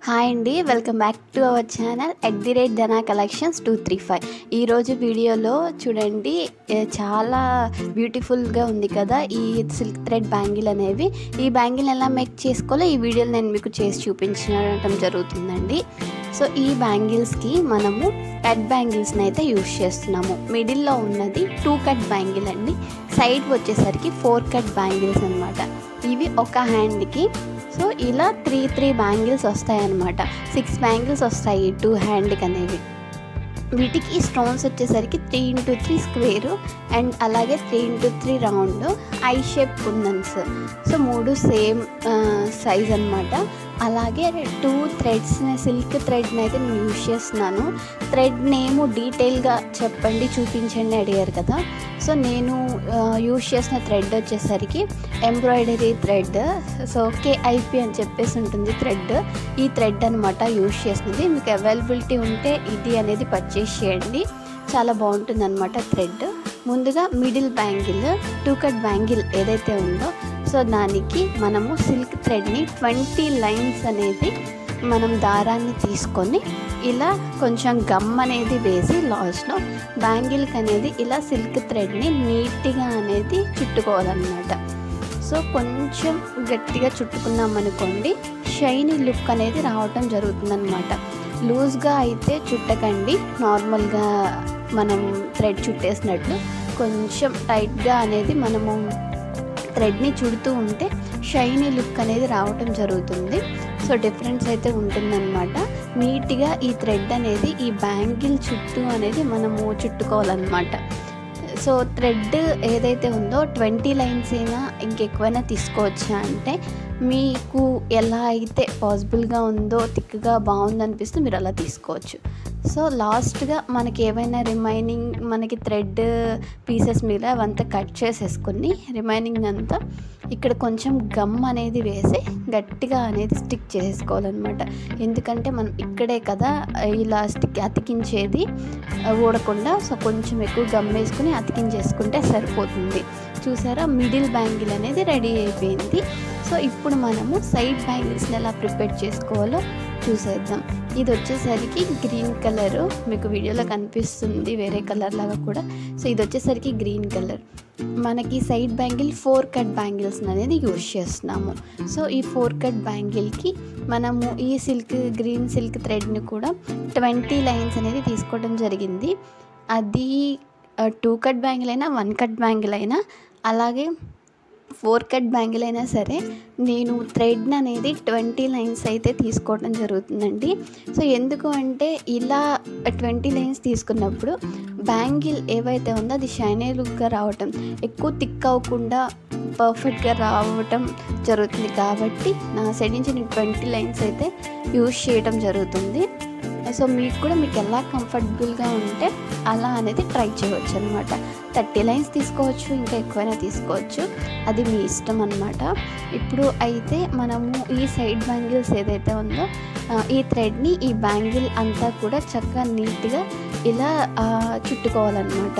Hi అండి, welcome back to our channel @Dana Collections 235. ఈరోజు వీడియోలో చూడండి, చాలా బ్యూటిఫుల్గా ఉంది కదా ఈ సిల్క్ థ్రెడ్ బ్యాంగిల్ అనేవి. ఈ బ్యాంగిల్ ఎలా మేక్ చేసుకోవాలో ఈ వీడియోలో నేను మీకు చేసి చూపించడం జరుగుతుందండి. సో ఈ బ్యాంగిల్స్కి మనము కట్ బ్యాంగిల్స్ని అయితే యూజ్ చేస్తున్నాము. మిడిల్లో ఉన్నది 2 కట్ బ్యాంగిల్ అండి, సైడ్ వచ్చేసరికి 4 కట్ బ్యాంగిల్స్ అనమాట. ఇవి ఒక హ్యాండ్కి. సో ఇలా 3 బ్యాంగిల్స్ వస్తాయి అన్నమాట. 6 బ్యాంగిల్స్ వస్తాయి 2 హ్యాండ్కి అనేవి. వీటికి స్టోన్స్ వచ్చేసరికి 3x3 స్క్వేరు అండ్ అలాగే 3x3 round I shape kundans. So 3 same size అనమాట. అలాగే 2 థ్రెడ్స్ని, సిల్క్ థ్రెడ్ని అయితే నేను యూజ్ చేస్తున్నాను. థ్రెడ్ నేము డీటెయిల్గా చెప్పండి, చూపించండి అడిగారు కదా. సో నేను యూజ్ చేసిన థ్రెడ్ వచ్చేసరికి ఎంబ్రాయిడరీ థ్రెడ్. సో KIP అని చెప్పేసి ఉంటుంది థ్రెడ్. ఈ థ్రెడ్ అనమాట యూజ్ చేసినది. మీకు అవైలబిలిటీ ఉంటే ఇది అనేది పర్చేస్ చేయండి, చాలా బాగుంటుంది అనమాట థ్రెడ్. ముందుగా మిడిల్ బ్యాంగిల్ 2 కట్ బ్యాంగిల్ ఏదైతే ఉందో, సో దానికి మనము సిల్క్ థ్రెడ్ని 20 లైన్స్ అనేది మనం దారాన్ని తీసుకొని ఇలా కొంచెం గమ్ అనేది వేసి లాస్ట్లో బ్యాంగిల్కి అనేది ఇలా సిల్క్ థ్రెడ్ని నీట్గా అనేది చుట్టుకోవాలన్నమాట. సో కొంచెం గట్టిగా చుట్టుకున్నామనుకోండి, షైనీ లుక్ అనేది రావటం జరుగుతుందన్నమాట. లూజ్గా అయితే చుట్టకండి, నార్మల్గా మనం థ్రెడ్ చుట్టేసినట్లు కొంచెం టైట్గా అనేది మనము థ్రెడ్ని చుడుతూ ఉంటే షైనీ లుక్ అనేది రావటం జరుగుతుంది. సో డిఫరెన్స్ అయితే ఉంటుందన్నమాట. నీట్గా ఈ థ్రెడ్ అనేది ఈ బ్యాంగిల్ చుట్టూ అనేది మనము చుట్టుకోవాలన్నమాట. సో థ్రెడ్ ఏదైతే ఉందో 20 లైన్స్ అయినా ఇంకెక్కువైనా తీసుకోవచ్చా అంటే మీకు ఎలా అయితే పాసిబుల్గా ఉందో, థిక్గా బాగుందనిపిస్తే మీరు అలా తీసుకోవచ్చు. సో లాస్ట్గా మనకి ఏవైనా రిమైనింగ్ మనకి థ్రెడ్ పీసెస్ మీద అవంతా కట్ చేసేసుకుని రిమైనింగ్ అంతా ఇక్కడ కొంచెం గమ్ అనేది వేసి గట్టిగా అనేది స్టిక్ చేసుకోవాలన్నమాట. ఎందుకంటే మనం ఇక్కడే కదా ఇలా అతికించేది ఊడకుండా. సో కొంచెం ఎక్కువ గమ్ వేసుకుని అతికించేసుకుంటే సరిపోతుంది. చూసారా, మిడిల్ బ్యాంగిల్ అనేది రెడీ అయిపోయింది. సో ఇప్పుడు మనము సైడ్ బ్యాంగిల్స్ని ఎలా ప్రిపేర్ చేసుకోవాలో చూసేద్దాం. ఇది వచ్చేసరికి గ్రీన్ కలరు, మీకు వీడియోలో కనిపిస్తుంది వేరే కలర్ లాగా కూడా. సో ఇది వచ్చేసరికి గ్రీన్ కలర్. మనకి సైడ్ బ్యాంగిల్ 4 కట్ బ్యాంగిల్స్ అనేది యూజ్ చేస్తున్నాము. సో ఈ 4 కట్ బ్యాంగిల్కి మనము ఈ గ్రీన్ సిల్క్ థ్రెడ్ని కూడా 20 లైన్స్ అనేది తీసుకోవడం జరిగింది. అది 2 కట్ బ్యాంగిల్ అయినా 1 కట్ బ్యాంగిల్ అయినా అలాగే 4 కట్ బ్యాంగిల్ అయినా సరే నేను థ్రెడ్ అనేది 20 లైన్స్ అయితే తీసుకోవడం జరుగుతుందండి. సో ఎందుకు అంటే ఇలా 20 లైన్స్ తీసుకున్నప్పుడు బ్యాంగిల్ ఏవైతే ఉందో అది షైనీ లుక్గా రావటం, ఎక్కువ థిక్ అవ్వకుండా పర్ఫెక్ట్గా రావటం జరుగుతుంది. కాబట్టి నా సైడ్ నుంచి నేను 20 లైన్స్ అయితే యూజ్ చేయడం జరుగుతుంది. సో మీకు ఎలా కంఫర్టబుల్గా ఉంటే అలా అనేది ట్రై చేయవచ్చు అనమాట. 30 లైన్స్ తీసుకోవచ్చు, ఇంకా ఎక్కువైనా తీసుకోవచ్చు, అది మీ ఇష్టం అనమాట. ఇప్పుడు అయితే మనము ఈ సైడ్ బ్యాంగిల్స్ ఏదైతే ఉందో ఈ థ్రెడ్ని ఈ బ్యాంగిల్ అంతా కూడా చక్కగా నీట్గా ఇలా చుట్టుకోవాలన్నమాట.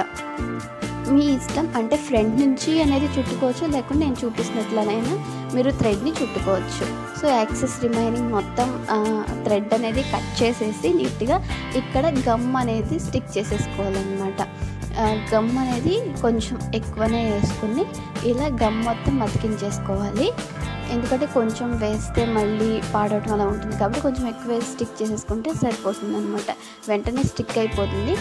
మీ ఇష్టం, అంటే ఫ్రంట్ నుంచి అనేది చుట్టుకోవచ్చు, లేకుంటే నేను చూపిస్తున్నట్లనైనా మీరు థ్రెడ్ని చుట్టుకోవచ్చు. సో యాక్సెస్ రిమైనింగ్ మొత్తం థ్రెడ్ అనేది కట్ చేసేసి నీట్గా ఇక్కడ గమ్ అనేది స్టిక్ చేసేసుకోవాలన్నమాట. గమ్ అనేది కొంచెం ఎక్కువనే వేసుకుని ఇలా గమ్ మొత్తం అతికించేసుకోవాలి. ఎందుకంటే కొంచెం వేస్తే మళ్ళీ పాడటం అలా ఉంటుంది, కాబట్టి కొంచెం ఎక్కువ వేసి స్టిక్ చేసేసుకుంటే సరిపోతుంది అనమాట. వెంటనే స్టిక్ అయిపోతుంది.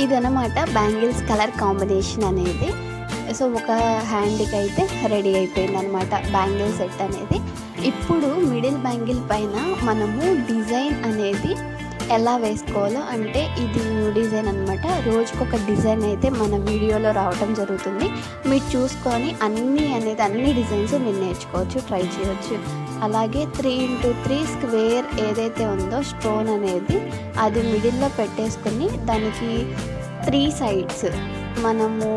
ఇదన్నమాట బ్యాంగిల్స్ కలర్ కాంబినేషన్ అనేది. సో ఒక హ్యాండ్కి అయితే రెడీ అయిపోయింది అనమాట బ్యాంగిల్ సెట్ అనేది. ఇప్పుడు మిడిల్ బ్యాంగిల్ పైన మనము డిజైన్ అనేది ఎలా వేసుకోవాలో, అంటే ఇది న్యూ డిజైన్ అనమాట. రోజుకొక డిజైన్ అయితే మన వీడియోలో రావడం జరుగుతుంది. మీరు చూసుకొని అన్ని డిజైన్స్ మీరు నేర్చుకోవచ్చు, ట్రై చేయవచ్చు. అలాగే 3x3 స్క్వేర్ ఏదైతే ఉందో స్టోన్ అనేది అది మిడిల్లో పెట్టేసుకొని దానికి 3 సైడ్స్ మనము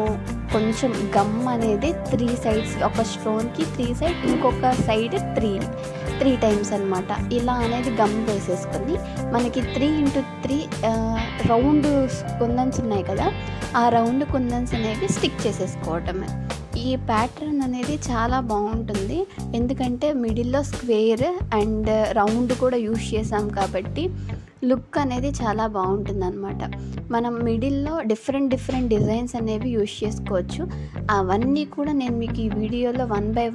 కొంచెం గమ్ అనేది 3 సైడ్స్, ఒక స్టోన్కి 3 సైడ్, ఇంకొక సైడ్ 3 టైమ్స్ అనమాట. ఇలా అనేది గమ్ వేసేసుకొని మనకి 3x3 రౌండ్ కుందన్స్ ఉన్నాయి కదా, ఆ రౌండ్ కుందన్స్ అనేవి స్టిక్ చేసేసుకోవటమే. ఈ ప్యాటర్న్ అనేది చాలా బాగుంటుంది, ఎందుకంటే మిడిల్లో స్క్వేర్ అండ్ రౌండ్ కూడా యూజ్ చేసాం కాబట్టి లుక్ అనేది చాలా బాగుంటుంది అనమాట. మనం మిడిల్లో డిఫరెంట్ డిజైన్స్ అనేవి యూజ్ చేసుకోవచ్చు. అవన్నీ కూడా నేను మీకు ఈ వీడియోలో వన్ బై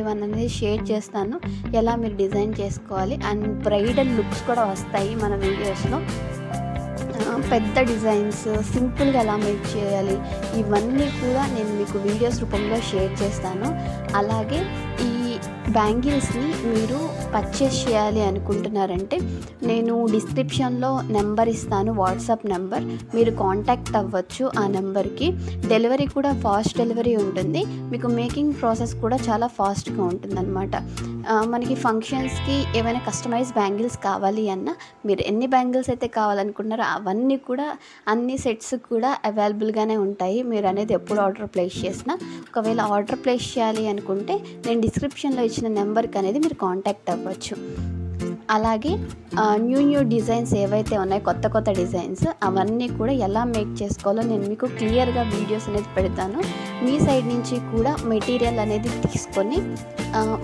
వన్ అనేది షేర్ చేస్తాను, ఎలా మీరు డిజైన్ చేసుకోవాలి. అండ్ బ్రైడల్ లుక్స్ కూడా వస్తాయి మన వీడియోస్లో. పెద్ద డిజైన్స్ సింపుల్గా ఎలా మేక్ చేయాలి ఇవన్నీ కూడా నేను మీకు వీడియోస్ రూపంలో షేర్ చేస్తాను. అలాగే ఈ బ్యాంగిల్స్ని మీరు పర్చేస్ చేయాలి అనుకుంటున్నారంటే నేను డిస్క్రిప్షన్లో నెంబర్ ఇస్తాను, వాట్సాప్ నెంబర్, మీరు కాంటాక్ట్ అవ్వచ్చు ఆ నెంబర్కి. డెలివరీ కూడా ఫాస్ట్ డెలివరీ ఉంటుంది, మీకు మేకింగ్ ప్రాసెస్ కూడా చాలా ఫాస్ట్గా ఉంటుందన్నమాట. మనకి ఫంక్షన్స్కి ఏమైనా కస్టమైజ్ బ్యాంగిల్స్ కావాలి అన్నా మీరు ఎన్ని బ్యాంగిల్స్ అయితే కావాలనుకుంటున్నారో అవన్నీ కూడా అన్ని సెట్స్ కూడా అవైలబుల్గానే ఉంటాయి. మీరు అనేది ఎప్పుడు ఆర్డర్ ప్లేస్ చేసినా, ఒకవేళ ఆర్డర్ ప్లేస్ చేయాలి అనుకుంటే నేను డిస్క్రిప్షన్లో ఇచ్చిన నెంబర్కి అనేది మీరు కాంటాక్ట్ అవ్వచ్చు. అలాగే న్యూ డిజైన్స్ ఏవైతే ఉన్నాయో కొత్త డిజైన్స్ అవన్నీ కూడా ఎలా మేక్ చేసుకోవాలో నేను మీకు క్లియర్గా వీడియోస్ అనేది పెడతాను. మీ సైడ్ నుంచి కూడా మెటీరియల్ అనేది తీసుకొని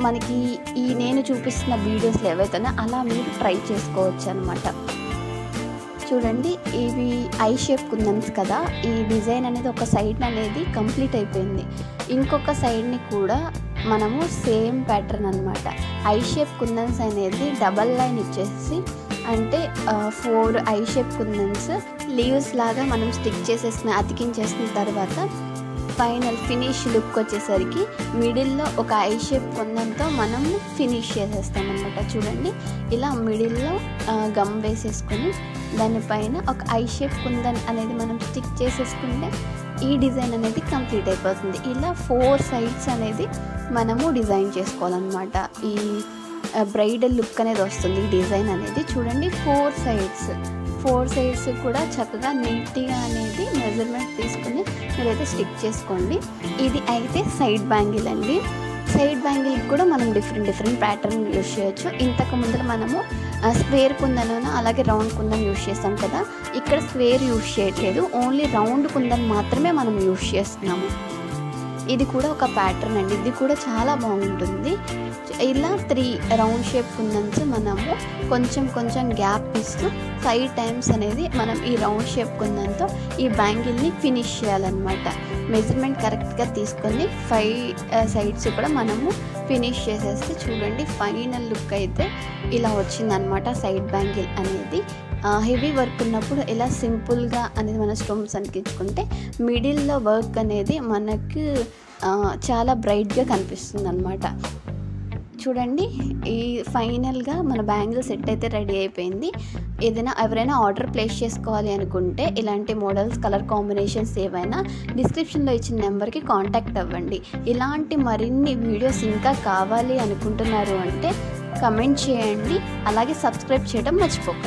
మనకి ఈ నేను చూపిస్తున్న వీడియోస్లో ఏవైతే ఉన్నాయో అలా మీరు ట్రై చేసుకోవచ్చు అనమాట. చూడండి, ఇవి ఐ షేప్ కుందన్స్ కదా, ఈ డిజైన్ అనేది ఒక సైడ్ అనేది కంప్లీట్ అయిపోయింది. ఇంకొక సైడ్ని కూడా మనము సేమ్ ప్యాటర్న్ అనమాట. ఐ షేప్ కుందన్స్ అనేది డబల్ లైన్ ఇచ్చేసి, అంటే 4 ఐ షేప్ కుందన్స్ లీవ్స్ లాగా మనం స్టిక్ చేసేసుకుని అతికించేసిన తర్వాత ఫైనల్ ఫినిష్ లుక్ వచ్చేసరికి మిడిల్లో ఒక ఐ షేప్ కుందంతో మనం ఫినిష్ చేసేస్తామన్నమాట. చూడండి, ఇలా మిడిల్లో గమ్ వేసేసుకొని దానిపైన ఒక ఐ షేప్ కుందన్ అనేది మనం స్టిక్ చేసేసుకుంటే ఈ డిజైన్ అనేది కంప్లీట్ అయిపోతుంది. ఇలా 4 సైడ్స్ అనేది మనము డిజైన్ చేసుకోవాలన్నమాట. ఈ బ్రైడల్ లుక్ అనేది వస్తుంది ఈ డిజైన్ అనేది. చూడండి, 4 సైడ్స్ కూడా చక్కగా నీట్గా అనేది మెజర్మెంట్ తీసుకుని మీరైతే స్టిక్ చేసుకోండి. ఇది అయితే సైడ్ బ్యాంగిల్ అండి. సైడ్ బ్యాంగిల్ కూడా మనం డిఫరెంట్ ప్యాటర్న్ యూజ్ చేయొచ్చు. ఇంతకు ముందర మనము స్క్వేర్ కుందన్ అలాగే రౌండ్ కుందన్ యూజ్ చేస్తాం కదా, ఇక్కడ స్క్వేర్ యూజ్ చేయట్లేదు, ఓన్లీ రౌండ్ కుందన్ మాత్రమే మనం యూజ్ చేస్తున్నాము. ఇది కూడా ఒక ప్యాటర్న్ అండి, ఇది కూడా చాలా బాగుంటుంది. ఇలా 3 రౌండ్ షేప్ కుందన్స్ మనము కొంచెం గ్యాప్ ఇస్తూ 5 టైమ్స్ అనేది మనం ఈ రౌండ్ షేప్ కుందన్తో ఈ బ్యాంగిల్ని ఫినిష్ చేయాలన్నమాట. మెజర్మెంట్ కరెక్ట్గా తీసుకొని 5 సైడ్స్ కూడా మనము ఫినిష్ చేసేస్తే చూడండి ఫైనల్ లుక్ అయితే ఇలా వచ్చిందనమాట సైడ్ బ్యాంగిల్ అనేది. హెవీ వర్క్ ఉన్నప్పుడు ఇలా సింపుల్గా అనేది మన స్టోన్స్ అనిపించుకుంటే మిడిల్లో వర్క్ అనేది మనకు చాలా బ్రైట్గా కనిపిస్తుంది అనమాట. చూడండి, ఈ ఫైనల్గా మన బ్యాంగిల్ సెట్ అయితే రెడీ అయిపోయింది. ఎవరైనా ఆర్డర్ ప్లేస్ చేసుకోవాలి అనుకుంటే ఇలాంటి మోడల్స్ కలర్ కాంబినేషన్స్ ఏవైనా డిస్క్రిప్షన్లో ఇచ్చిన నెంబర్కి కాంటాక్ట్ అవ్వండి. ఇలాంటి మరిన్ని వీడియోస్ ఇంకా కావాలి అనుకుంటున్నారు అంటే కమెంట్ చేయండి, అలాగే సబ్స్క్రైబ్ చేయడం మర్చిపోకండి.